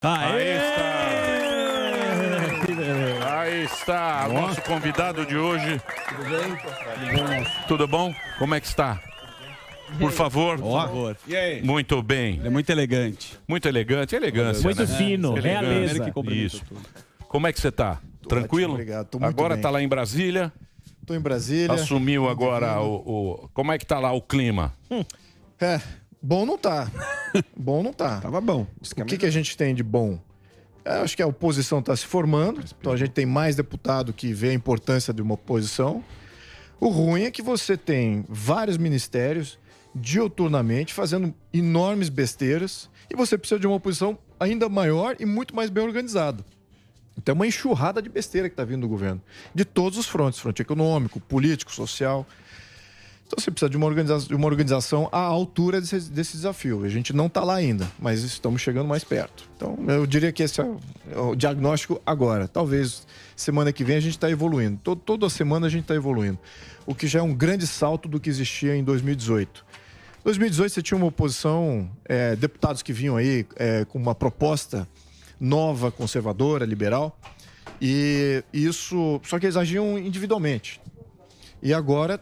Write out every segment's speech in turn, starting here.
Aí está o nosso convidado de hoje. Tudo bem? Tudo bom? Como é que está? Por favor. E aí? Muito bem. Ele é muito elegante. Muito elegante. Elegância, Muito né? fino, realeza. Isso. Como é que você está? Tranquilo? Obrigado. Tô muito Agora bem. está lá em Brasília. Estou em Brasília. Assumiu agora o... Como é que está lá o clima? Bom não tá. Bom não tá. Tava bom. O que a gente tem de bom? Acho que a oposição está se formando, então a gente tem mais deputado que vê a importância de uma oposição. O ruim é que você tem vários ministérios diuturnamente fazendo enormes besteiras e você precisa de uma oposição ainda maior e muito mais bem organizada. Então é uma enxurrada de besteira que está vindo do governo, de todos os frontes, fronte econômico, político, social. Então você precisa de uma organização à altura desse desafio. A gente não está lá ainda, mas estamos chegando mais perto. Então eu diria que esse é o diagnóstico agora. Talvez semana que vem a gente está evoluindo. Toda semana a gente está evoluindo. O que já é um grande salto do que existia em 2018. Em 2018 você tinha uma oposição, deputados que vinham aí com uma proposta nova, conservadora, liberal, e isso, só que eles agiam individualmente. E agora,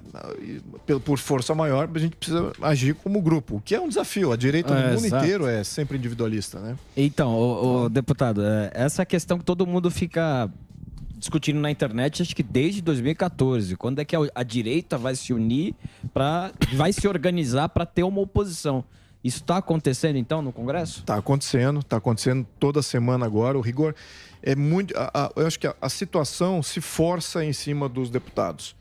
por força maior, a gente precisa agir como grupo, o que é um desafio. A direita no mundo inteiro é sempre individualista, né? Então, o deputado, essa questão que todo mundo fica discutindo na internet, acho que desde 2014. Quando é que a direita vai se unir, vai se organizar para ter uma oposição? Isso está acontecendo, então, no Congresso? Está acontecendo toda semana agora. O rigor é muito... eu acho que a situação se força em cima dos deputados.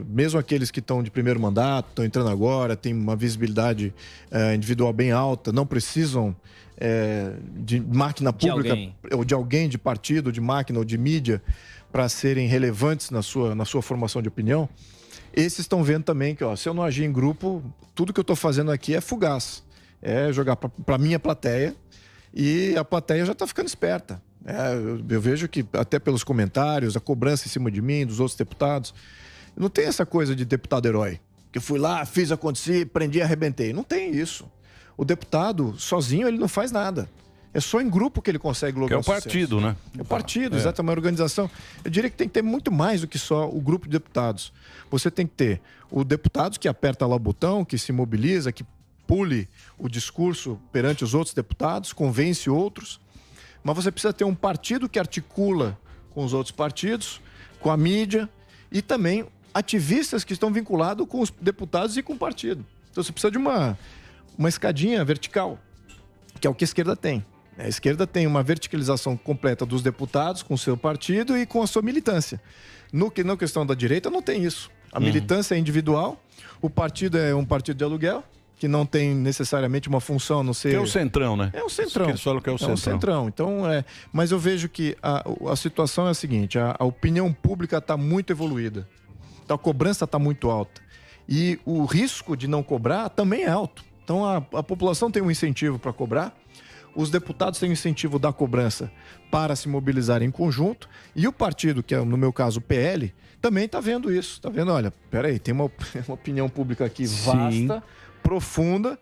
Mesmo aqueles que estão de primeiro mandato, estão entrando agora, têm uma visibilidade individual bem alta, não precisam de máquina pública ou de alguém, de partido, de máquina ou de mídia para serem relevantes na sua formação de opinião. Esses estão vendo também que, se eu não agir em grupo, tudo que eu estou fazendo aqui é fugaz. É jogar para a minha plateia e a plateia já está ficando esperta. Eu vejo que até pelos comentários, a cobrança em cima de mim, dos outros deputados, não tem essa coisa de deputado herói, que eu fui lá, fiz acontecer, prendi e arrebentei. Não tem isso. O deputado, sozinho, ele não faz nada. É só em grupo que ele consegue lograr sucesso. É o partido, né? É o partido, exato, é uma organização. Eu diria que tem que ter muito mais do que só o grupo de deputados. Você tem que ter o deputado que aperta lá o botão, que se mobiliza, que pule o discurso perante os outros deputados, convence outros. Mas você precisa ter um partido que articula com os outros partidos, com a mídia e também ativistas que estão vinculados com os deputados e com o partido. Então você precisa de uma escadinha vertical, que é o que a esquerda tem. A esquerda tem uma verticalização completa dos deputados com o seu partido e com a sua militância. Na questão da direita não tem isso. A militância é individual, o partido é um partido de aluguel, que não tem necessariamente uma função a não ser... Que é o centrão, né? É o centrão. Eles falam que é o centrão. É o centrão. Então, mas eu vejo que a situação é a seguinte, a opinião pública está muito evoluída. Então, a cobrança está muito alta. E o risco de não cobrar também é alto. Então, a população tem um incentivo para cobrar, os deputados têm um incentivo da cobrança para se mobilizar em conjunto, e o partido, que é, no meu caso, o PL, também está vendo isso. Está vendo, olha, peraí, tem uma opinião pública aqui vasta, profunda,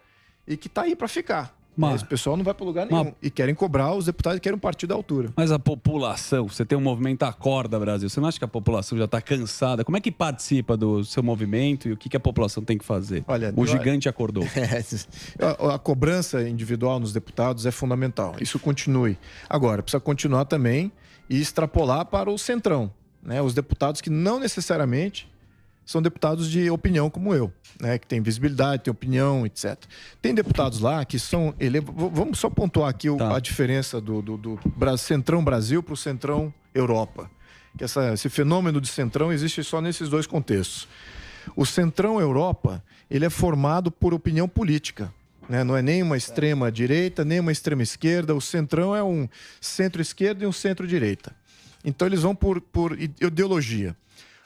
e que está aí para ficar. Esse pessoal não vai para lugar nenhum. E querem cobrar, os deputados querem um partido à altura. Mas a população, você tem um movimento Acorda Brasil, você não acha que a população já está cansada? Como é que participa do seu movimento e o que a população tem que fazer? Olha, o gigante acordou. A cobrança individual nos deputados é fundamental. Isso continue. Agora, precisa continuar também e extrapolar para o centrão, né? Os deputados que não necessariamente são deputados de opinião como eu, né? Que tem visibilidade, tem opinião, etc. Tem deputados lá que são... Vamos só pontuar aqui a diferença do Centrão Brasil para o Centrão Europa. Que esse fenômeno de Centrão existe só nesses dois contextos. O Centrão Europa, ele é formado por opinião política, né? Não é nem uma extrema direita, nem uma extrema esquerda. O Centrão é um centro-esquerda e um centro-direita. Então eles vão por ideologia.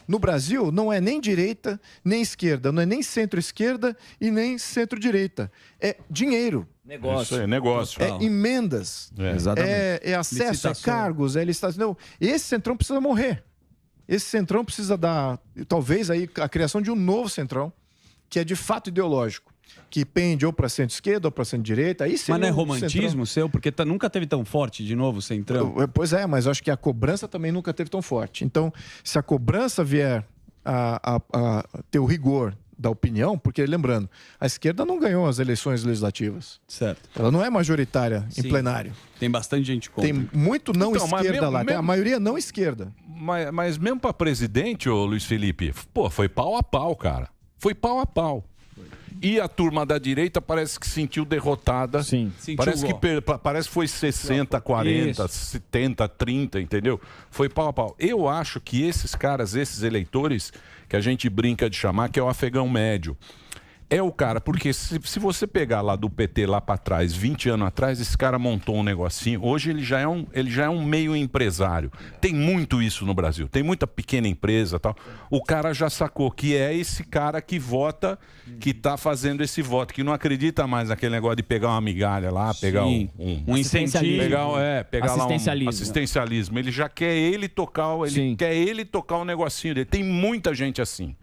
No Brasil, não é nem direita, nem esquerda, não é nem centro-esquerda e nem centro-direita. É dinheiro. Negócio. Isso aí, negócio. É emendas. É acesso, é cargos, é licitação. Não, esse centrão precisa morrer. Esse centrão precisa dar, talvez, aí, a criação de um novo centrão, que é de fato ideológico. que pende ou para centro-esquerda ou para centro-direita. Aí Mas não é romantismo seu? Porque nunca teve tão forte de novo o Centrão. Pois é, mas eu acho que a cobrança também nunca teve tão forte. Então, se a cobrança vier a ter o rigor da opinião, porque, lembrando, a esquerda não ganhou as eleições legislativas. Certo. Ela não é majoritária em Sim. plenário. Tem bastante gente contra. Tem muito não Então, mas esquerda mesmo- lá. Tem a mesmo- maioria não esquerda. Mas mesmo para presidente, ô Luiz Felipe, pô, foi pau a pau, cara. Foi pau a pau. E a turma da direita parece que sentiu derrotada. Sim. Parece Sentiu que, parece que foi 60, 40, Isso. 70, 30, entendeu? Foi pau a pau. Eu acho que esses caras, esses eleitores, que a gente brinca de chamar, que é o afegão médio, é o cara, porque se você pegar lá do PT lá para trás, 20 anos atrás, esse cara montou um negocinho. Hoje ele já é um meio empresário. Tem muito isso no Brasil. Tem muita pequena empresa e tal. O cara já sacou que é esse cara que vota, que tá fazendo esse voto, que não acredita mais naquele negócio de pegar uma migalha lá, pegar Sim. um incentivo. pegar lá um Assistencialismo. assistencialismo. Ele já quer ele tocar, Sim. quer ele tocar o negocinho dele. Tem muita gente assim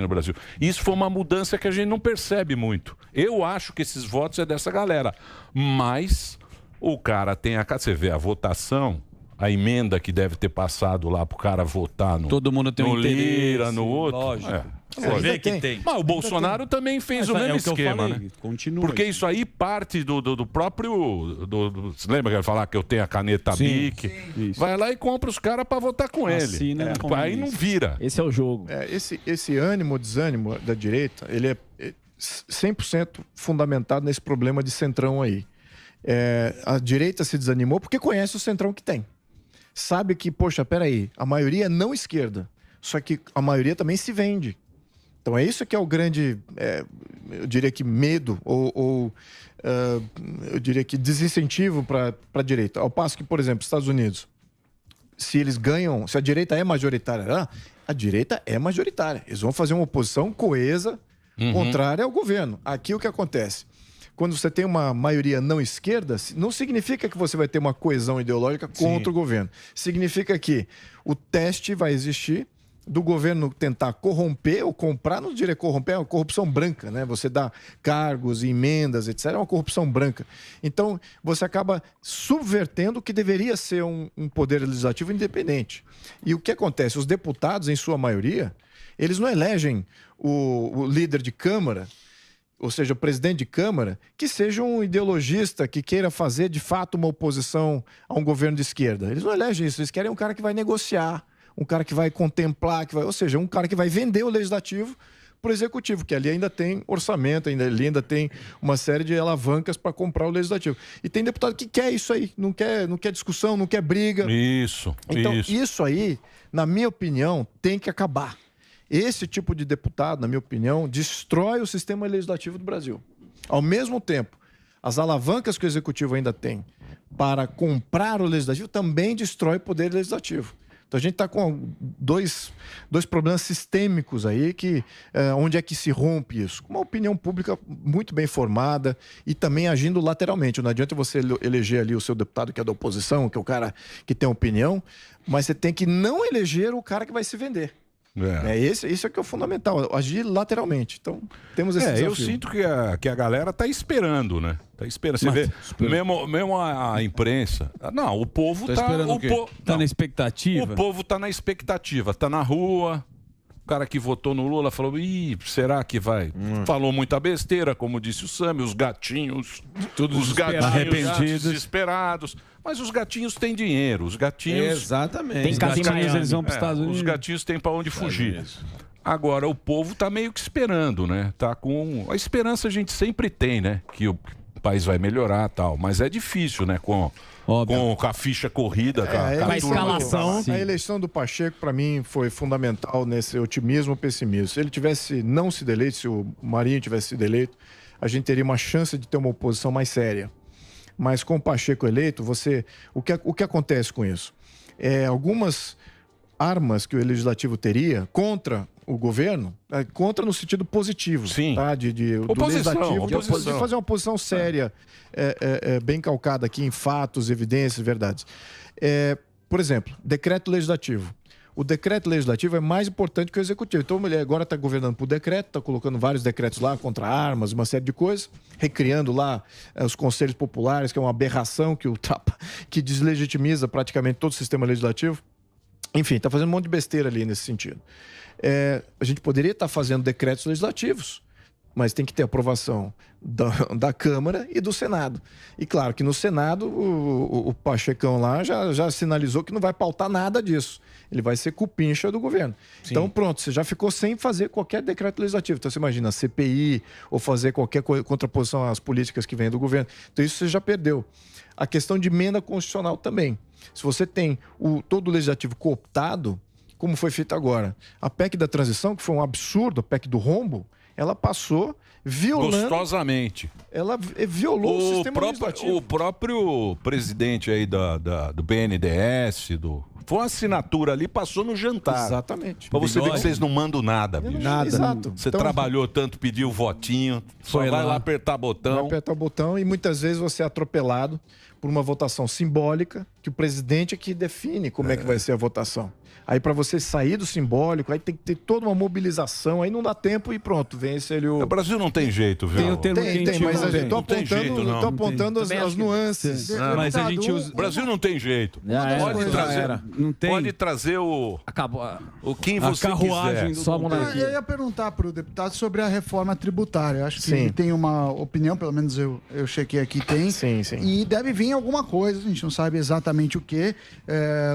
no Brasil. Isso foi uma mudança que a gente não percebe muito. Eu acho que esses votos é dessa galera, mas o cara tem você vê a votação, a emenda que deve ter passado lá pro cara votar no Todo mundo tem no um interesse, Lira, no outro. lógico. Você ainda vê que tem. tem. Mas o Bolsonaro também fez o Mas mesmo é o que eu esquema, falei, né? continua. Porque isso aí parte do próprio. Você lembra que eu ia falar que eu tenho a caneta BIC? Isso. Vai lá e compra os caras pra votar com Assina ele. na comunista. Aí não vira. Esse é o jogo. Esse ânimo, desânimo da direita, ele é 100% fundamentado nesse problema de centrão aí. A direita se desanimou porque conhece o centrão que tem. Sabe que, poxa, peraí, a maioria é não esquerda, só que a maioria também se vende. Então é isso que é o grande, eu diria que medo, ou eu diria que desincentivo para a direita. Ao passo que, por exemplo, Estados Unidos, se eles ganham, se a direita é majoritária, a direita é majoritária. Eles vão fazer uma oposição coesa, contrária ao governo. Aqui o que acontece? Quando você tem uma maioria não esquerda, não significa que você vai ter uma coesão ideológica contra o governo. Significa que o teste vai existir do governo tentar corromper ou comprar, não diria corromper, é uma corrupção branca, né? Você dá cargos, emendas, etc. É uma corrupção branca. Então, você acaba subvertendo o que deveria ser um poder legislativo independente. E o que acontece? Os deputados, em sua maioria, eles não elegem o líder de Câmara, ou seja, o presidente de Câmara, que seja um ideologista que queira fazer, de fato, uma oposição a um governo de esquerda. Eles não elegem isso, eles querem um cara que vai negociar, um cara que vai contemplar, ou seja, um cara que vai vender o legislativo para o executivo, que ali ainda tem orçamento, ali ainda tem uma série de alavancas para comprar o legislativo. E tem deputado que quer isso aí, não quer discussão, não quer briga. Isso. Então, isso aí, na minha opinião, tem que acabar. Esse tipo de deputado, na minha opinião, destrói o sistema legislativo do Brasil. Ao mesmo tempo, as alavancas que o executivo ainda tem para comprar o legislativo também destrói o poder legislativo. Então a gente está com dois problemas sistêmicos aí, onde é que se rompe isso? Com uma opinião pública muito bem formada e também agindo lateralmente. Não adianta você eleger ali o seu deputado que é da oposição, que é o cara que tem opinião, mas você tem que não eleger o cara que vai se vender. Isso é que é o fundamental, agir lateralmente. Então, temos esse desafio. Eu sinto que a galera tá esperando, né? Tá esperando. Você vê, mesmo a imprensa. Não, o povo tá esperando o quê? Tá na expectativa? O povo tá na expectativa, tá na rua. O cara que votou no Lula falou: ih, será que vai? Falou muita besteira, como disse o Sami, os gatinhos. Os gatinhos arrependidos. desesperados. Mas os gatinhos têm dinheiro, os gatinhos. Exatamente. Tem Os casa em gatinhos, Miami. eles vão para os Estados Unidos. Os gatinhos têm para onde fugir. Agora, o povo tá meio que esperando, né? Tá com. A esperança a gente sempre tem, né? Que o país vai melhorar e tal. Mas é difícil, né? Com a ficha corrida, com a escalação. A eleição do Pacheco, para mim, foi fundamental nesse otimismo ou pessimismo. Se ele tivesse não sido eleito, se o Marinho tivesse sido eleito, a gente teria uma chance de ter uma oposição mais séria. Mas com o Pacheco eleito, o que acontece com isso? Algumas armas que o Legislativo teria contra o governo, contra no sentido positivo. Sim. Tá? Do Legislativo, oposição. de fazer uma posição séria, bem calcada aqui em fatos, evidências, verdades. Por exemplo, decreto legislativo. O decreto legislativo é mais importante que o executivo. Então, ele agora está governando por decreto, está colocando vários decretos lá contra armas, uma série de coisas, recriando lá os conselhos populares, que é uma aberração que deslegitimiza praticamente todo o sistema legislativo. Enfim, está fazendo um monte de besteira ali nesse sentido. A gente poderia estar fazendo decretos legislativos, mas tem que ter aprovação da Câmara e do Senado. E claro que no Senado o Pachecão lá já sinalizou que não vai pautar nada disso. Ele vai ser cupincha do governo. Sim. Então pronto, você já ficou sem fazer qualquer decreto legislativo. Então você imagina CPI ou fazer qualquer contraposição às políticas que vêm do governo. Então isso você já perdeu. A questão de emenda constitucional também. Se você tem todo o legislativo cooptado, como foi feito agora, a PEC da transição, que foi um absurdo, a PEC do rombo, ela passou violando... Gostosamente. Ela violou o sistema legislativo. O próprio presidente aí do BNDES, foi uma assinatura ali, passou no jantar. Exatamente. Pra você ver que vocês não mandam nada, bicho. Nada. Exato. Você trabalhou tanto, pediu o votinho, só vai lá apertar botão. Vai apertar o botão e muitas vezes você é atropelado por uma votação simbólica, que o presidente é que define como é que vai ser a votação. Aí para você sair do simbólico, aí tem que ter toda uma mobilização, aí não dá tempo e pronto, vence ele o... O Brasil não tem jeito, viu? Tem o termo Tem, mas eu tô apontando as nuances. Mas a gente usa... O Brasil não tem jeito. Pode trazer o quem você quiser. Só eu ia perguntar para o deputado sobre a reforma tributária. Eu acho que ele tem uma opinião, pelo menos eu chequei aqui, tem. Sim. E deve vir alguma coisa, a gente não sabe exatamente o quê.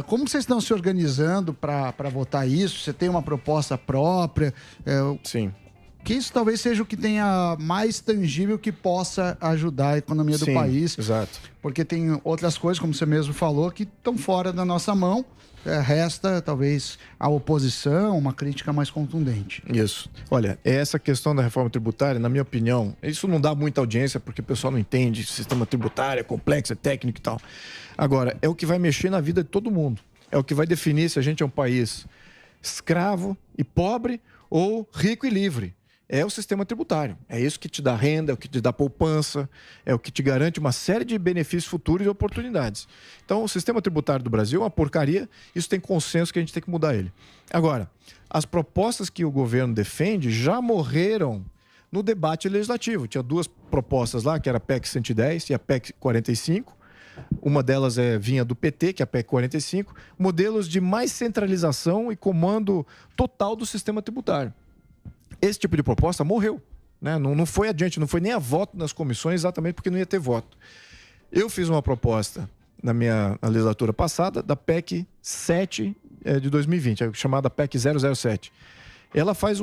Como vocês estão se organizando para votar isso? Você tem uma proposta própria? Sim. Que isso talvez seja o que tenha mais tangível que possa ajudar a economia do país. Exato. Porque tem outras coisas, como você mesmo falou, que estão fora da nossa mão. Resta, talvez, a oposição, uma crítica mais contundente. Isso. Olha, essa questão da reforma tributária, na minha opinião, isso não dá muita audiência, porque o pessoal não entende, o sistema tributário é complexo, é técnico e tal. Agora, é o que vai mexer na vida de todo mundo. É o que vai definir se a gente é um país escravo e pobre ou rico e livre. É o sistema tributário. É isso que te dá renda, é o que te dá poupança, é o que te garante uma série de benefícios futuros e oportunidades. Então, o sistema tributário do Brasil é uma porcaria, isso tem consenso que a gente tem que mudar ele. Agora, as propostas que o governo defende já morreram no debate legislativo. Tinha duas propostas lá, que era a PEC 110 e a PEC 45. Uma delas vinha do PT, que é a PEC 45, modelos de mais centralização e comando total do sistema tributário. Esse tipo de proposta morreu, né? Não foi adiante, não foi nem a voto nas comissões, exatamente porque não ia ter voto. Eu fiz uma proposta na legislatura passada da PEC 7 de 2020, chamada PEC 007. Ela faz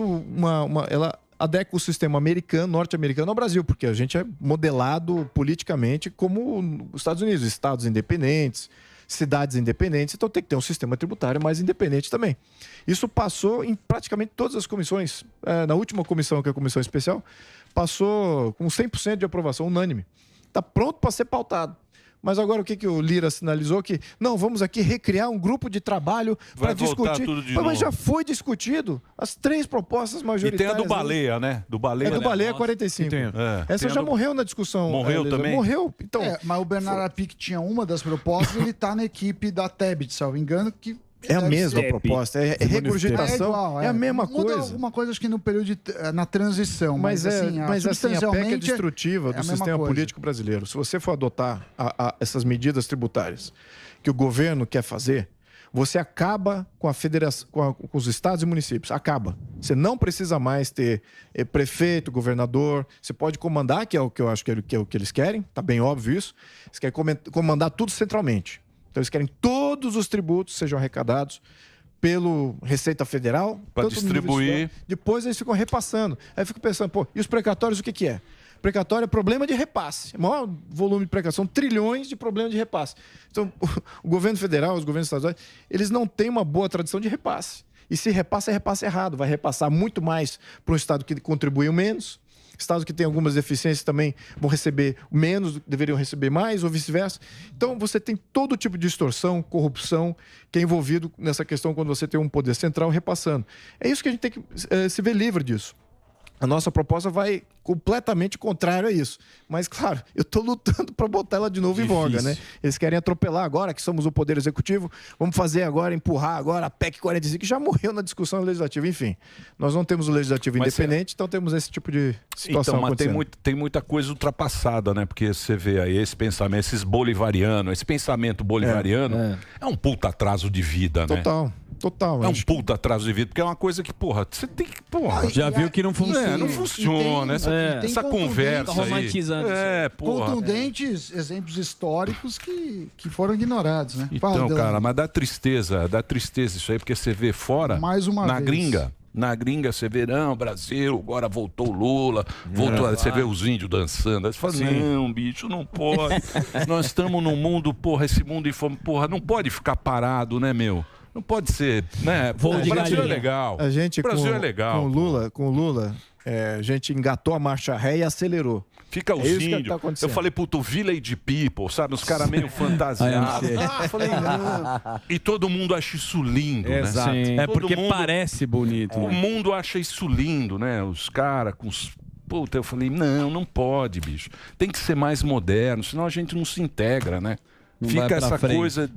ela adequa o sistema norte-americano ao Brasil, porque a gente é modelado politicamente como os Estados Unidos, estados independentes, cidades independentes, então tem que ter um sistema tributário mais independente também. Isso passou em praticamente todas as comissões. Na última comissão, que é a comissão especial, passou com 100% de aprovação unânime. Está pronto para ser pautado. Mas agora o que o Lira sinalizou? Que não, vamos aqui recriar um grupo de trabalho para discutir. Mas já foi discutido as 3 propostas majoritárias. E tem a do Baleia, né? Do Baleia 45. Essa já morreu na discussão. Morreu também? Morreu. Então, mas o Bernardo Apic tinha uma das propostas, ele está na equipe da Tebet, salvo engano, que... É a mesma proposta, é regurgitação, é a mesma coisa. Muda alguma coisa, acho que no período na transição, mas assim, a PEC é destrutiva do sistema político brasileiro. Se você for adotar essas medidas tributárias que o governo quer fazer, você acaba com a federação, com os estados e municípios. Acaba. Você não precisa mais ter prefeito, governador. Você pode comandar, que é o que eu acho que é o que eles querem. Tá bem óbvio isso. Eles querem comandar tudo centralmente. Então, eles querem que todos os tributos sejam arrecadados pelo Receita Federal. Para distribuir. Depois eles ficam repassando. Aí eu fico pensando, e os precatórios o que é? Precatório é problema de repasse. O maior volume de precatório são trilhões de problemas de repasse. Então, o governo federal, os governos estaduais, eles não têm uma boa tradição de repasse. E se repassa, é repasse errado. Vai repassar muito mais para um estado que contribuiu menos. Estados que têm algumas deficiências também vão receber menos, deveriam receber mais, ou vice-versa. Então, você tem todo tipo de distorção, corrupção, que é envolvido nessa questão quando você tem um poder central repassando. É isso que a gente tem que se ver livre disso. A nossa proposta vai completamente contrário a isso. Mas, claro, eu estou lutando para botar ela de novo em voga, né? Eles querem atropelar agora, que somos o Poder Executivo. Vamos fazer agora, empurrar agora a PEC 45, que já morreu na discussão legislativa. Enfim, nós não temos o Legislativo independente, então temos esse tipo de situação Então, mas acontecendo. tem muita coisa ultrapassada, né? Porque você vê aí esse pensamento, esses bolivarianos, esse pensamento bolivariano é um puta atraso de vida, né? Total. É um puta atraso de vida, porque é uma coisa que, porra, você tem que, porra... Já viu que não funciona. Não funciona. Essa conversa aí. Contundentes exemplos históricos que foram ignorados, né? Então, cara, mas dá tristeza isso aí, porque você vê fora, mais uma na vez. gringa. Na gringa, você vê, não, Brasil, agora voltou o Lula, você vê os índios dançando. Aí você fala, não, bicho, não pode. Nós estamos num mundo, porra, esse mundo porra, não pode ficar parado, né, meu? Não pode ser, né? Pô, o Brasil é legal. A gente, o Brasil é legal. Com o Lula, a gente engatou a marcha ré e acelerou. Fica os índios. Eu falei, puto, Village People, sabe? Os caras meio fantasiados. Falei, não. E todo mundo acha isso lindo, Exato. né? É porque parece bonito. O mundo acha isso lindo, né? Os caras com os... Puta, eu falei, não pode, bicho. Tem que ser mais moderno, senão a gente não se integra, né? Fica essa coisa...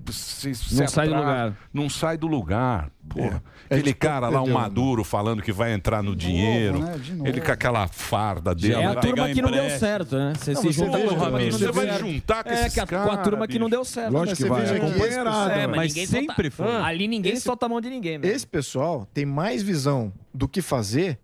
Não sai do lugar. Não sai do lugar. Porra. Aquele cara lá, o Maduro, falando que vai entrar no dinheiro. Ele com aquela farda dele. É a turma que não deu certo, né? Você se junta com a turma que não deu certo. Você vai juntar com esses caras. Com a turma que não deu certo. Lógico que vai. Mas sempre foi. Ali ninguém solta a mão de ninguém. Esse pessoal tem mais visão do que fazer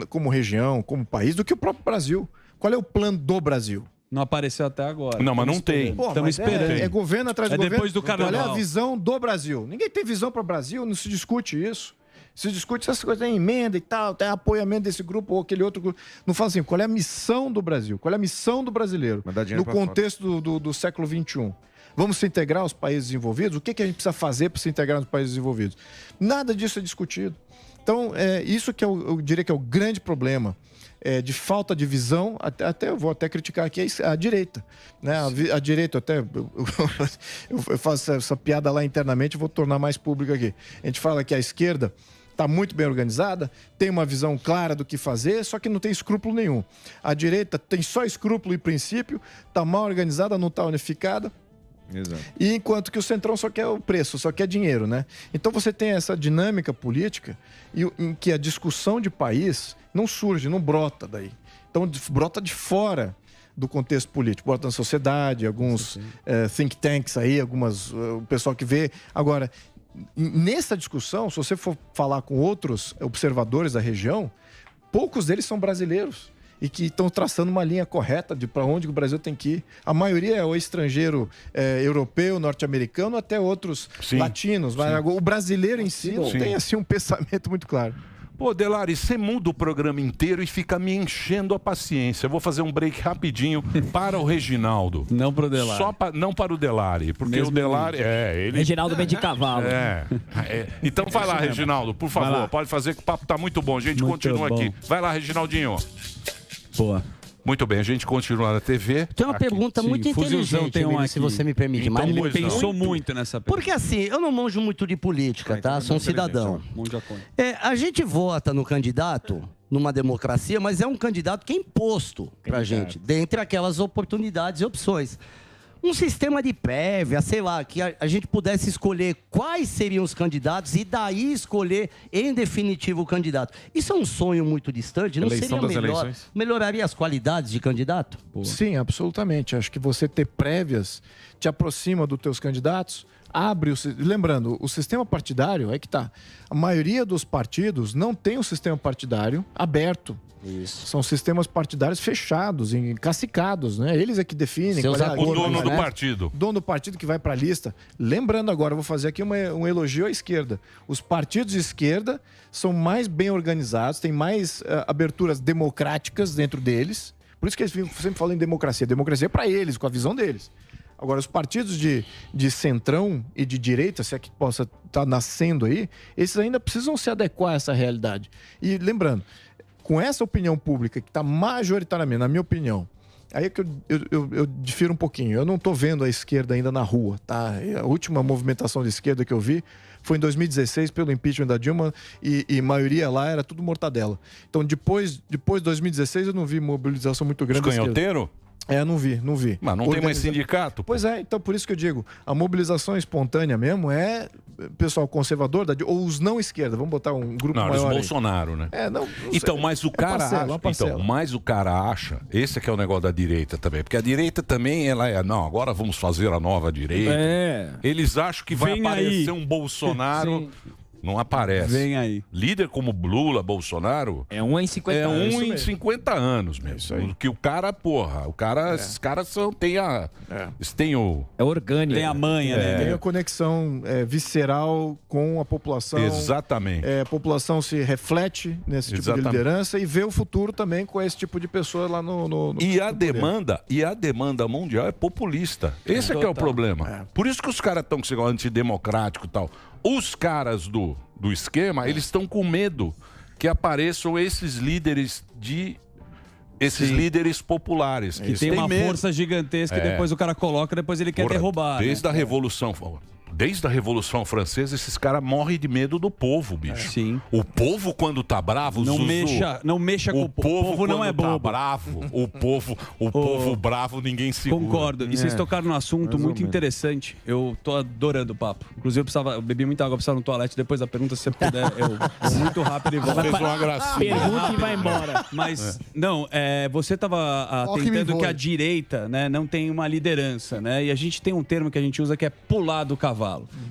como região, como país, do que o próprio Brasil. Qual é o plano do Brasil? Não apareceu até agora. Não, mas não tem. Estamos esperando. É governo atrás de governo. Depois do carnaval. Qual é a visão do Brasil? Ninguém tem visão para o Brasil, não se discute isso. Se discute essas coisas, tem emenda e tal, tem apoiamento desse grupo ou aquele outro grupo. Não fala assim, qual é a missão do Brasil? Qual é a missão do brasileiro? No contexto do século XXI. Vamos se integrar aos países desenvolvidos? O que a gente precisa fazer para se integrar nos países desenvolvidos? Nada disso é discutido. Então, isso que eu diria que é o grande problema. De falta de visão, eu vou até criticar aqui a direita. Né? A direita, eu faço essa piada lá internamente, vou tornar mais pública aqui. A gente fala que a esquerda está muito bem organizada, tem uma visão clara do que fazer, só que não tem escrúpulo nenhum. A direita tem só escrúpulo e princípio, está mal organizada, não está unificada. Exato. E enquanto que o Centrão só quer o preço, só quer dinheiro, né? Então você tem essa dinâmica política em que a discussão de país não surge, não brota daí. Então brota de fora do contexto político, brota na sociedade, alguns think tanks aí, o pessoal que vê. Agora, nessa discussão, se você for falar com outros observadores da região, poucos deles são brasileiros. E que estão traçando uma linha correta de para onde o Brasil tem que ir. A maioria é o estrangeiro europeu, norte-americano, até outros latinos. O brasileiro em si não tem assim, um pensamento muito claro. Pô, Delari, você muda o programa inteiro e fica me enchendo a paciência. Eu vou fazer um break rapidinho para o Reginaldo. Não para o Delari. Não para o Delari, porque Mesmo o Delari... Reginaldo vem de cavalo. Então vai lá, Reginaldo, por favor. Pode fazer que o papo tá muito bom. A gente continua aqui. Vai lá, Reginaldinho. Boa. Muito bem, a gente continua na TV. Tem uma pergunta muito inteligente, Emílio, se você me permite. Então, Ele pensou muito nessa pergunta. Porque assim, eu não manjo muito de política, tá? Sou um cidadão. A gente vota no candidato numa democracia, mas é um candidato que é imposto pra gente, dentre aquelas oportunidades e opções. Um sistema de prévia, sei lá, que a gente pudesse escolher quais seriam os candidatos e daí escolher, em definitivo, o candidato. Isso é um sonho muito distante? Não seria melhor? Melhoraria as qualidades de candidato? Sim, absolutamente. Acho que você ter prévias te aproxima dos teus candidatos, abre o... Lembrando, o sistema partidário, é que tá. A maioria dos partidos não tem o sistema partidário aberto. Isso. São sistemas partidários fechados, encacicados, né? Eles é que definem. O dono do partido. Dono do partido que vai para a lista. Lembrando agora, vou fazer aqui um elogio à esquerda. Os partidos de esquerda são mais bem organizados, têm mais aberturas democráticas dentro deles. Por isso que eles sempre falam em democracia. Democracia é para eles, com a visão deles. Agora, os partidos de centrão e de direita, se é que possa estar nascendo aí, esses ainda precisam se adequar a essa realidade. E lembrando, com essa opinião pública que está majoritariamente, na minha opinião, Aí é que eu difiro um pouquinho. Eu não estou vendo a esquerda ainda na rua, tá? A última movimentação de esquerda que eu vi foi em 2016 pelo impeachment da Dilma e maioria lá era tudo mortadela. Então, depois de 2016, eu não vi mobilização muito grande. Os canhoteiros? Não vi. Mas não tem mais sindicato? Pois é, então por isso que eu digo, a mobilização espontânea mesmo é pessoal conservador, ou os não esquerda, vamos botar um grupo maior os aí. Bolsonaro, né? Não então, sei. mas o cara mas o cara acha, esse é que é o negócio da direita também, porque a direita também, ela não, agora vamos fazer a nova direita. Eles acham que vai aparecer um Bolsonaro... Não aparece. Vem aí. Líder como Lula, Bolsonaro... É 1 em 50 anos. É 1 em 50 anos mesmo. Que o cara, esses caras têm a... Eles têm o... É orgânico. Tem a manha, né? Tem a conexão visceral com a população. Exatamente. A população se reflete nesse tipo de liderança e vê o futuro também com esse tipo de pessoa lá no e a demanda mundial é populista. Esse é que é o problema. Por isso que os caras estão com esse negócio antidemocrático e tal. Os caras do esquema, eles estão com medo que apareçam esses líderes líderes populares. Que tem uma força gigantesca e depois o cara coloca, depois ele quer derrubar. Desde a Revolução Francesa, esses caras morrem de medo do povo, bicho. Sim. O povo, quando tá bravo... Não mexa com o povo. O povo não é bobo. Tá bravo, o povo bravo, ninguém segura. Concordo. E vocês tocaram num assunto muito interessante. Eu tô adorando o papo. Inclusive, eu bebi muita água, precisava no toalete. Depois da pergunta, se você puder, eu vou muito rápido e vou. Fez uma gracinha. Pergunta e vai embora. Mas, não, você tava tentando que a direita, né, não tem uma liderança, né? E a gente tem um termo que a gente usa que é pular do cavalo.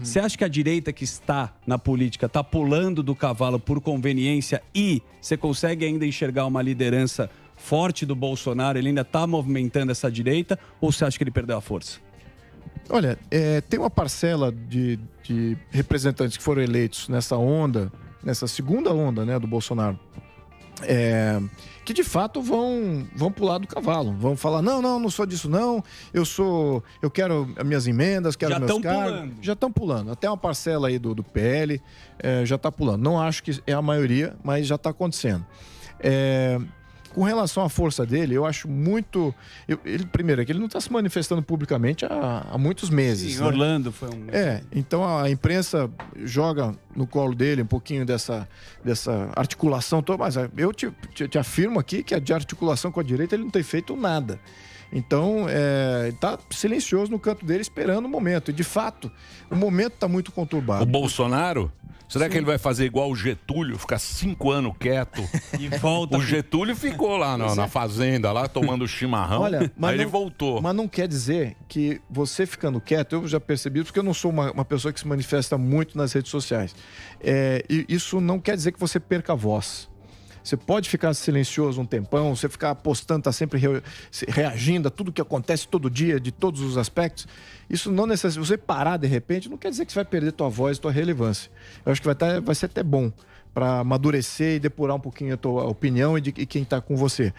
Você acha que a direita que está na política está pulando do cavalo por conveniência e você consegue ainda enxergar uma liderança forte do Bolsonaro? Ele ainda está movimentando essa direita ou você acha que ele perdeu a força? Olha, tem uma parcela de representantes que foram eleitos nessa segunda onda, né, do Bolsonaro, que de fato vão pular do cavalo, vão falar, não sou disso não, eu quero as minhas emendas, quero meus cargos. Já estão pulando, até uma parcela aí do PL já está pulando. Não acho que é a maioria, mas já está acontecendo. Com relação à força dele, eu acho muito... Primeiro, é que ele não está se manifestando publicamente há muitos meses. Sim, Orlando foi um... Então a imprensa joga no colo dele um pouquinho dessa articulação toda, mas eu te afirmo aqui que de articulação com a direita ele não tem feito nada. Então, ele está silencioso no canto dele, esperando o momento. E, de fato, o momento está muito conturbado. O Bolsonaro... Será que ele vai fazer igual o Getúlio, ficar 5 anos quieto? E volta. O Getúlio ficou lá na fazenda, lá tomando chimarrão. Olha, aí ele voltou. Mas não quer dizer que você ficando quieto, eu já percebi, porque eu não sou uma pessoa que se manifesta muito nas redes sociais. E isso não quer dizer que você perca a voz. Você pode ficar silencioso um tempão, você ficar postando, tá sempre reagindo a tudo que acontece todo dia, de todos os aspectos. Isso não necessariamente... Você parar de repente, não quer dizer que você vai perder tua voz, tua relevância. Eu acho que vai ser até bom para amadurecer e depurar um pouquinho a tua opinião e de quem está com você.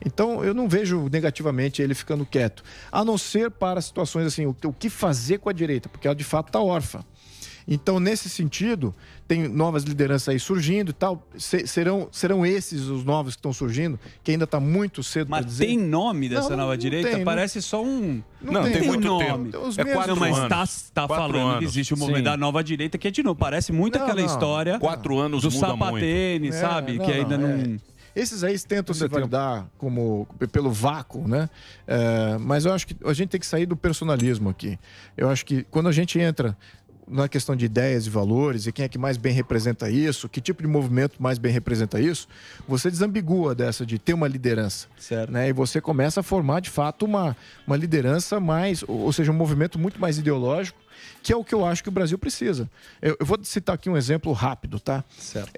Então, eu não vejo negativamente ele ficando quieto. A não ser para situações assim, o que fazer com a direita, porque ela de fato está órfã. Então, nesse sentido, tem novas lideranças aí surgindo e tal. Serão esses os novos que estão surgindo, que ainda está muito cedo para dizer. Mas tem nome dessa nova direita? Parece só um... Não, tem muito nome. tempo. É 4 anos. Mas está falando que existe o movimento da nova direita, que de novo, parece muito aquela história 4 anos do muda sapatênis, muito. sabe? Que ainda não... Esses aí tentam se validar pelo vácuo, né? Mas eu acho que a gente tem que sair do personalismo aqui. Eu acho que quando a gente entra na questão de ideias e valores e quem é que mais bem representa isso, que tipo de movimento mais bem representa isso, você desambigua dessa de ter uma liderança. Certo. Né? E você começa a formar, de fato, uma liderança mais, ou seja, um movimento muito mais ideológico, que é o que eu acho que o Brasil precisa. Eu vou citar aqui um exemplo rápido, tá? Certo.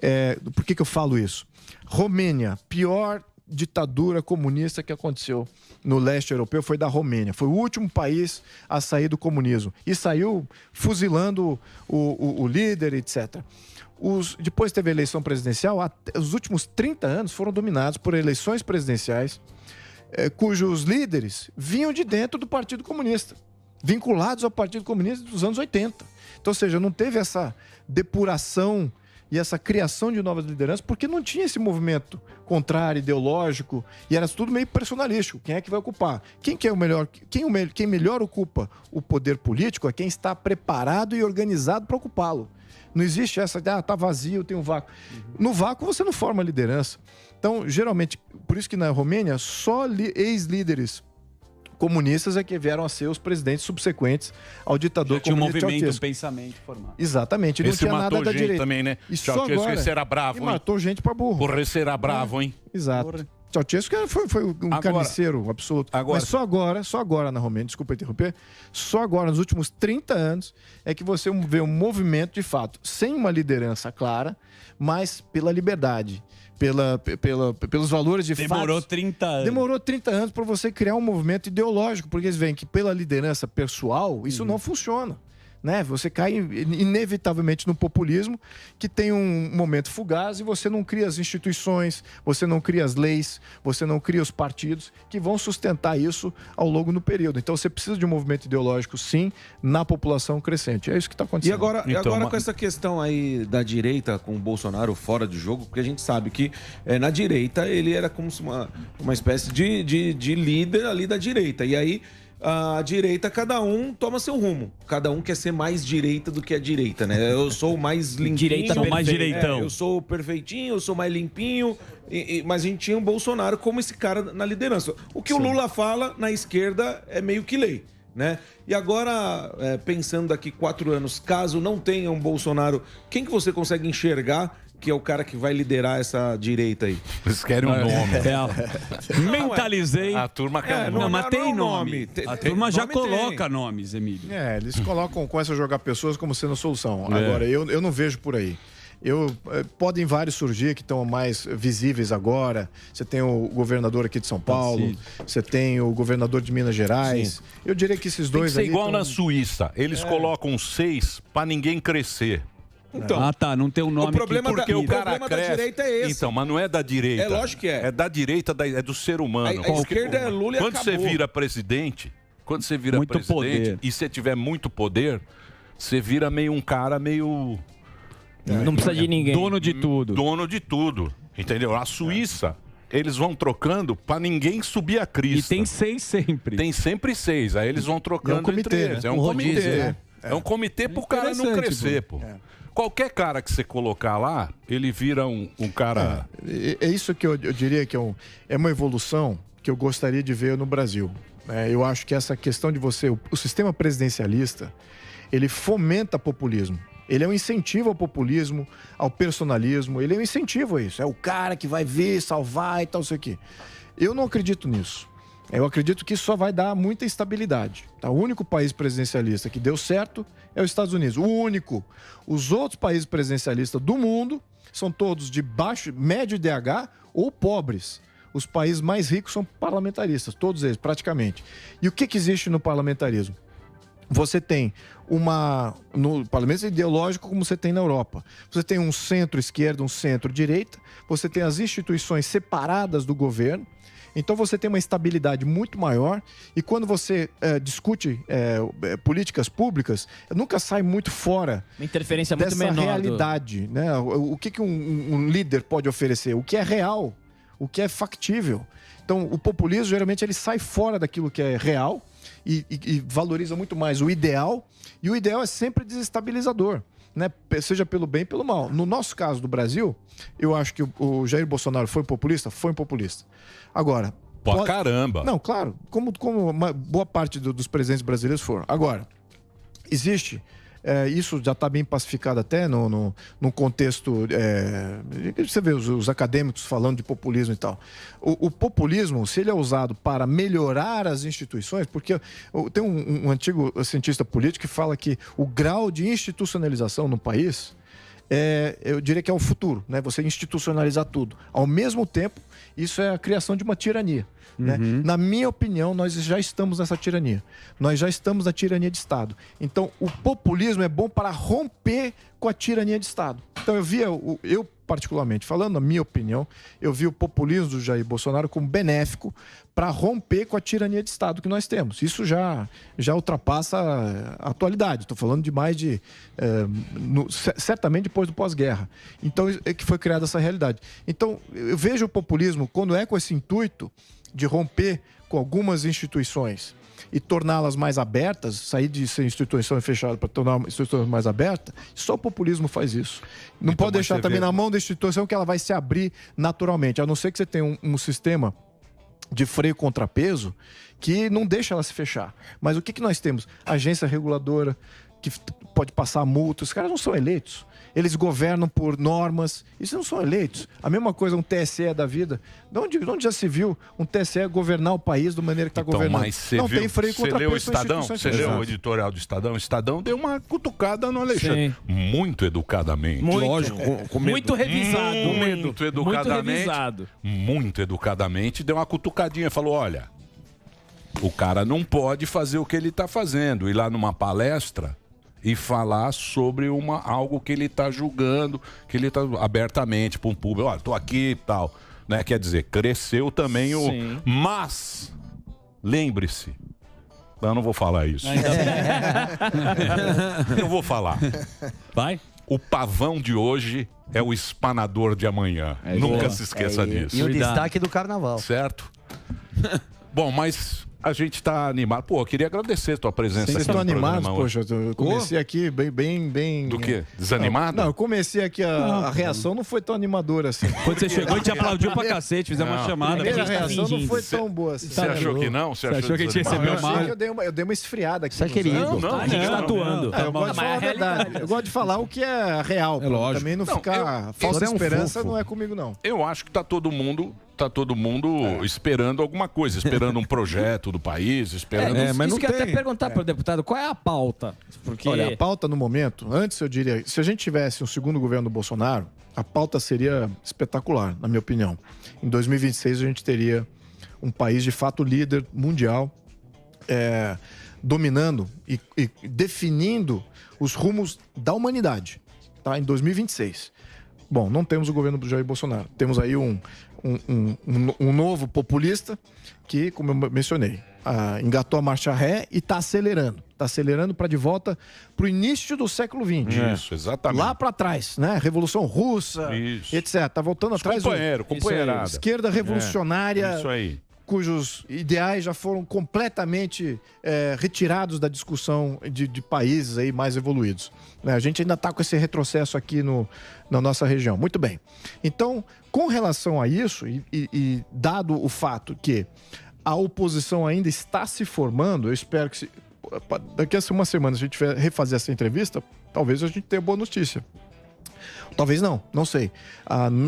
Por que eu falo isso? Romênia, pior ditadura comunista que aconteceu no leste europeu foi da Romênia. Foi o último país a sair do comunismo. E saiu fuzilando o líder, etc. Depois teve a eleição presidencial. Os últimos 30 anos foram dominados por eleições presidenciais cujos líderes vinham de dentro do Partido Comunista, vinculados ao Partido Comunista dos anos 80. Então, ou seja, não teve essa depuração e essa criação de novas lideranças, porque não tinha esse movimento contrário, ideológico, e era tudo meio personalístico. Quem é que vai ocupar? Quem que é o melhor? Quem melhor ocupa o poder político é quem está preparado e organizado para ocupá-lo. Não existe essa de, tá vazio, tem um vácuo. No vácuo você não forma liderança. Então, geralmente, por isso que na Romênia, só ex-líderes comunistas é que vieram a ser os presidentes subsequentes ao ditador comunista. Tinha um movimento, Ceausescu. Pensamento formado. Exatamente. Não Esse tinha matou nada da gente direita. também, né? E só Ceausescu, agora. esse era bravo, E hein? matou gente pra burro. Porra, esse era bravo, hein? Exato. Ceausescu foi um carniceiro absoluto. Mas só agora na Romênia, desculpa interromper, só agora, nos últimos 30 anos, é que você vê um movimento, de fato, sem uma liderança clara, mas pela liberdade, pelos valores de fato. Demorou 30 anos. Demorou 30 anos para você criar um movimento ideológico, porque eles veem que pela liderança pessoal, isso não funciona. Né? Você cai inevitavelmente no populismo, que tem um momento fugaz, e você não cria as instituições, você não cria as leis, você não cria os partidos que vão sustentar isso ao longo do período. Então você precisa de um movimento ideológico, sim, na população crescente. É isso que está acontecendo. E agora com essa questão aí da direita, com o Bolsonaro fora de jogo, porque a gente sabe que na direita ele era como uma espécie de líder ali da direita. E aí a direita, cada um toma seu rumo. Cada um quer ser mais direita do que a direita, né? Eu sou mais limpinho. Direita mais direitão. Eu sou perfeitinho, eu sou mais limpinho. Mas a gente tinha o Bolsonaro como esse cara na liderança. O que o Lula fala na esquerda é meio que lei, né? E agora, pensando daqui 4 anos, caso não tenha um Bolsonaro, quem que você consegue enxergar que é o cara que vai liderar essa direita aí? Vocês querem um nome. Mentalizei. A turma quer um Não, mas tem não, nome. A turma já coloca nomes, Emílio. Eles começam a jogar pessoas como sendo a solução. Agora, eu não vejo por aí. Podem vários surgir que estão mais visíveis agora. Você tem o governador aqui de São Paulo, você tem o governador de Minas Gerais. Sim. Eu diria que esses dois tem que ser igual na Suíça. Eles colocam 6 para ninguém crescer. Então, não tem um nome. O problema porque o cara da cresce. direita é esse. Então, mas não é da direita. É lógico que é. É da direita, é do ser humano. A esquerda é Lula e quando acabou. você vira presidente, muito poder. E você tiver muito poder, você vira um cara meio... Não precisa de ninguém. Dono de tudo. Dono de tudo. Entendeu? A Suíça, eles vão trocando para ninguém subir a crista. E tem 6 sempre. Tem sempre 6. Aí eles vão trocando comitê, entre eles. né? É um rodízio, comitê. né? É um comitê pro cara não crescer, pô. Qualquer cara que você colocar lá, ele vira um cara... É isso que eu diria que é uma evolução que eu gostaria de ver no Brasil. Eu acho que essa questão de o sistema presidencialista, ele fomenta populismo. Ele é um incentivo ao populismo, ao personalismo, ele é um incentivo a isso. É o cara que vai vir, salvar e tal, isso aqui. Eu não acredito nisso. Eu acredito que isso só vai dar muita instabilidade. Tá? O único país presidencialista que deu certo é os Estados Unidos. O único. Os outros países presidencialistas do mundo são todos de médio IDH ou pobres. Os países mais ricos são parlamentaristas, todos eles, praticamente. E o que existe no parlamentarismo? Você tem no parlamento ideológico como você tem na Europa. Você tem um centro-esquerda, um centro-direita. Você tem as instituições separadas do governo. Então você tem uma estabilidade muito maior e quando você discute políticas públicas, nunca sai muito fora uma interferência muito dessa menor realidade. Né? O que um líder pode oferecer? O que é real, o que é factível. Então o populismo geralmente ele sai fora daquilo que é real e valoriza muito mais o ideal, e o ideal é sempre desestabilizador, né? Seja pelo bem e pelo mal. No nosso caso do Brasil, eu acho que o Jair Bolsonaro foi populista? Foi um populista. Agora... Caramba! Não, claro, como uma boa parte dos presidentes brasileiros foram. Agora, existe... isso já está bem pacificado até no contexto... você vê os acadêmicos falando de populismo e tal. O populismo, se ele é usado para melhorar as instituições, porque tem um antigo cientista político que fala que o grau de institucionalização no país... eu diria que é o futuro, né? Você institucionalizar tudo. Ao mesmo tempo, isso é a criação de uma tirania. Né? Na minha opinião, nós já estamos nessa tirania. Nós já estamos na tirania de Estado. Então, o populismo é bom para romper com a tirania de Estado. Então, eu particularmente falando, na minha opinião, eu vi o populismo do Jair Bolsonaro como benéfico para romper com a tirania de Estado que nós temos. Isso já ultrapassa a atualidade. Estou falando de mais de... certamente depois do pós-guerra. Então, é que foi criada essa realidade. Então, eu vejo o populismo, quando é com esse intuito de romper com algumas instituições e torná-las mais abertas, sair de ser instituição fechada para tornar uma instituição mais aberta, só o populismo faz isso. Não Então, pode deixar também na mão da instituição que ela vai se abrir naturalmente, a não ser que você tenha um sistema de freio contrapeso que não deixa ela se fechar. Mas o que nós temos? Agência reguladora que pode passar multas, os caras não são eleitos. Eles governam por normas, isso não são eleitos. A mesma coisa um TSE da vida. De onde já se viu um TSE governar o país da maneira que está governando? Mas você não viu, tem freio você leu o Estadão? Você leu o editorial do Estadão? O Estadão deu uma cutucada no Alexandre. Sim. Muito educadamente. Lógico. Muito revisado. Muito educadamente. Muito educadamente. Deu uma cutucadinha. Falou, olha, o cara não pode fazer o que ele está fazendo. Ir lá numa palestra e falar sobre algo que ele está julgando, que ele está abertamente para um público. Olha, estou aqui e tal. Né? Quer dizer, cresceu também o... Sim. Mas, lembre-se, eu não vou falar isso. Eu vou falar. Vai? O pavão de hoje é o espanador de amanhã. Nunca se esqueça disso. E o destaque do carnaval. Certo? Bom, mas a gente tá animado. Pô, eu queria agradecer a tua presença Vocês aqui estão no animados, programa poxa, eu comecei aqui bem... Do quê? Desanimado? Não, eu comecei aqui, a reação não foi tão animadora assim. Quando você chegou, a gente aplaudiu pra cacete, fizemos uma chamada. A primeira porque a gente tá reação não fingindo. foi tão boa assim. Você achou que não? Você achou que a gente desanimado? recebeu mal? Eu dei uma esfriada aqui. Isso é querido. Não, A gente tá atuando. Eu gosto de falar a verdade. Eu gosto de falar o que é real. É lógico. Também não Não, ficar... Falsa esperança não é comigo, não. Eu acho que tá todo mundo esperando alguma coisa, esperando um projeto do país, esperando... mas Isso não que eu ia até tem. perguntar pro deputado, qual é a pauta? Porque... Olha, a pauta no momento, antes eu diria, se a gente tivesse um segundo governo do Bolsonaro, a pauta seria espetacular, na minha opinião. Em 2026 a gente teria um país de fato líder mundial, dominando e definindo os rumos da humanidade, tá? Em 2026. Bom, não temos o governo do Jair Bolsonaro. Temos aí um novo populista que, como eu mencionei, engatou a marcha ré e está acelerando. Está acelerando para de volta para o início do século XX. Isso, exatamente. Lá para trás, né? Revolução Russa, Isso. etc. Está voltando atrás. Companheirada. Esquerda revolucionária. Isso aí. Cujos ideais já foram completamente retirados da discussão de países aí mais evoluídos. A gente ainda está com esse retrocesso aqui na nossa região. Muito bem. Então, com relação a isso, e dado o fato que a oposição ainda está se formando, eu espero que daqui a uma semana, se a gente refazer essa entrevista, talvez a gente tenha boa notícia. Talvez não sei.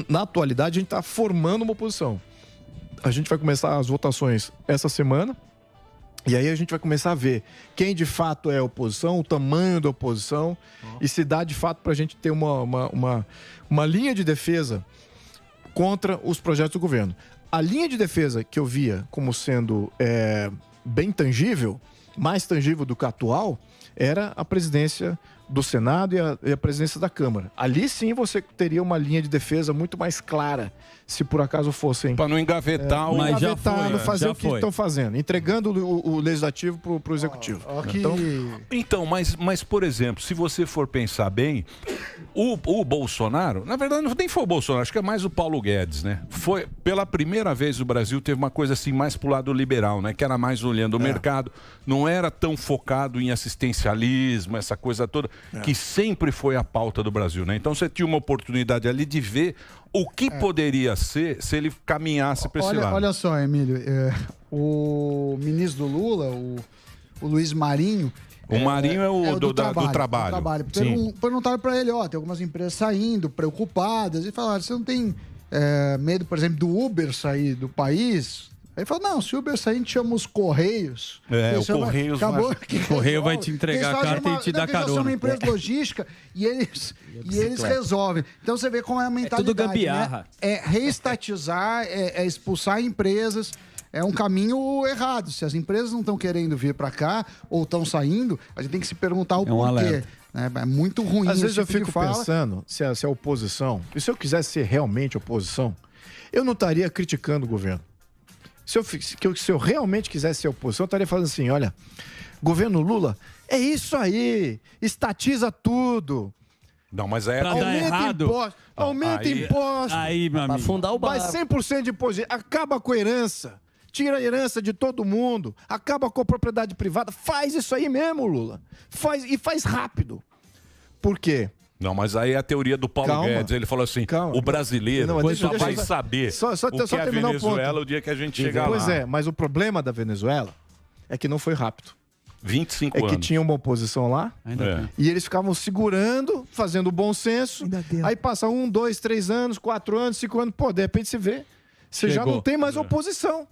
Na atualidade, a gente está formando uma oposição. A gente vai começar as votações essa semana. E aí a gente vai começar a ver quem de fato é a oposição, o tamanho da oposição, e se dá de fato para a gente ter uma linha de defesa contra os projetos do governo. A linha de defesa que eu via como sendo bem tangível, mais tangível do que a atual, era a presidência do Senado e a presidência da Câmara. Ali sim você teria uma linha de defesa muito mais clara, se por acaso fossem... Para não engavetar o... Mas já foi, fazer já o que foi. estão fazendo, entregando o legislativo para o executivo. Então, mas, por exemplo, se você for pensar bem, o Bolsonaro, na verdade nem foi o Bolsonaro, acho que é mais o Paulo Guedes, né? Foi, pela primeira vez o Brasil teve uma coisa assim mais pro lado liberal, né? Que era mais olhando o mercado, não era tão focado em assistencialismo, essa coisa toda, que sempre foi a pauta do Brasil, né? Então você tinha uma oportunidade ali de ver o que poderia ser se ele caminhasse para esse lado. Olha só, Emílio, o ministro do Lula, o Luiz Marinho... O Marinho é o do trabalho. Perguntaram para ele, tem algumas empresas saindo, preocupadas, e falaram, você não tem medo, por exemplo, do Uber sair do país? Aí ele falou, não, se o Uber sair, a gente chama os Correios. O Correios acabou, O Correio vai te entregar a carta e te dar carona. Eles são uma empresa logística e eles resolvem. Então você vê como é a mentalidade. tudo gambiarra. Né? É reestatizar, é expulsar empresas. É um caminho errado. Se as empresas não estão querendo vir para cá ou estão saindo, a gente tem que se perguntar o porquê. Alerta. Né? É muito ruim. Às vezes esse eu tipo de fico fala. pensando se a oposição, e se eu quisesse ser realmente oposição, eu não estaria criticando o governo. Se eu realmente quisesse ser oposição, eu estaria falando assim, olha, governo Lula, é isso aí, estatiza tudo. Não, mas é... Aumenta impostos. Aí, meu amigo. Afundar o Vai barco. 100% de imposto. Acaba com a herança. Tira a herança de todo mundo. Acaba com a propriedade privada. Faz isso aí mesmo, Lula. Faz rápido. Por quê? Não, mas aí é a teoria do Paulo Guedes. Ele falou assim, o brasileiro só vai saber o que é a Venezuela o dia que a gente chegar lá. Pois é, mas o problema da Venezuela é que não foi rápido. 25 anos. É que anos. tinha uma oposição lá. E eles ficavam segurando, fazendo bom senso. Aí passa 1, 2, 3 anos, 4 anos, 5 anos. Pô, de repente você vê. Você já não tem mais oposição.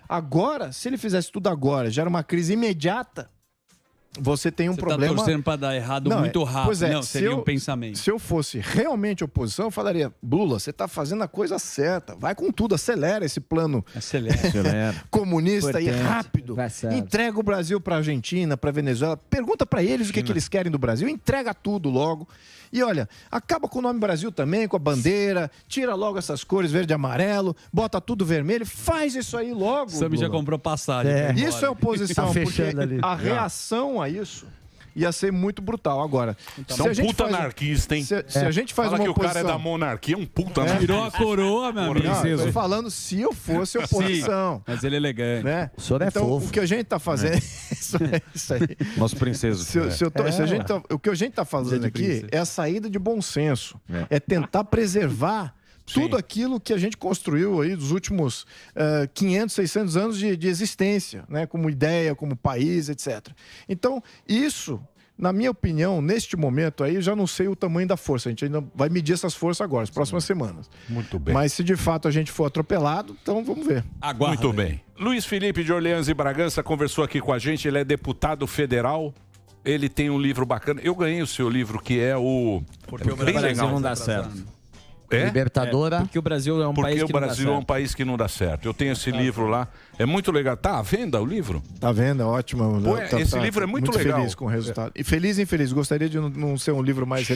Agora, se ele fizesse tudo agora, já era uma crise imediata, você tem um problema... Tá torcendo pra dar errado muito rápido. Pois é, não, seria um pensamento. Se eu fosse realmente oposição, eu falaria, Lula, você tá fazendo a coisa certa. Vai com tudo, acelera esse plano comunista aí rápido. Entrega o Brasil pra Argentina, pra Venezuela. Pergunta pra eles o que eles querem do Brasil. Entrega tudo logo. E olha, acaba com o nome Brasil também, com a bandeira. Tira logo essas cores verde e amarelo. Bota tudo vermelho. Faz isso aí logo, Sami já comprou passagem. Isso é oposição, Tá porque fechando ali. a reação a isso ia ser muito brutal. Agora, Então, um puta anarquista, hein? Se a gente faz Fala uma que oposição... o cara é da monarquia, um puta anarquista. Tirou a coroa, meu amigo. Não, eu tô falando se eu fosse oposição. Sim, mas ele é elegante. Né? O senhor é então, fofo. o que a gente tá fazendo... isso aí. Nosso princeso. O que a gente tá fazendo aqui é a saída de bom senso. É tentar preservar tudo aquilo que a gente construiu aí dos últimos 500, 600 anos de existência, né? Como ideia, como país, etc. Então, isso, na minha opinião, neste momento aí, eu já não sei o tamanho da força. A gente ainda vai medir essas forças agora, as próximas semanas. Muito bem. Mas se de fato a gente for atropelado, então vamos ver. Muito bem. Luiz Felipe de Orleans e Bragança conversou aqui com a gente. Ele é deputado federal. Ele tem um livro bacana. Eu ganhei o seu livro, que é o... Porque o Brasil não dá certo. Libertadora. Porque o Brasil é um país que não dá certo. Porque o Brasil é um país que não dá certo. Eu tenho esse livro lá. É muito legal. Tá à venda o livro? Tá à venda, ótimo. Pô, esse livro é muito legal. Feliz com o resultado. E feliz e infeliz. Gostaria de não ser um livro mais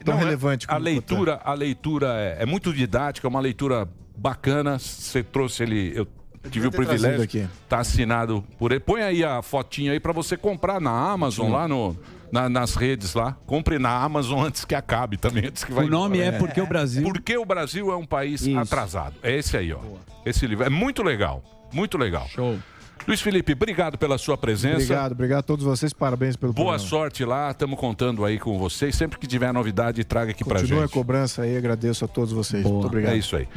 tão relevante. A leitura é muito didática, é uma leitura bacana. Você trouxe ele... Eu tive o privilégio. Tá assinado por ele. Põe aí a fotinha aí pra você comprar na Amazon, lá nas redes lá. Compre na Amazon antes que acabe também. Antes que vai o nome é Porque o Brasil... Porque o Brasil é um país atrasado. É esse aí, ó. Esse livro é muito legal. Muito legal. Show. Luiz Felipe, obrigado pela sua presença. Obrigado a todos vocês. Parabéns pelo Boa programa. sorte lá. Estamos contando aí com vocês. Sempre que tiver novidade, traga aqui pra gente. Continua a cobrança aí. Agradeço a todos vocês. Muito obrigado. É isso aí.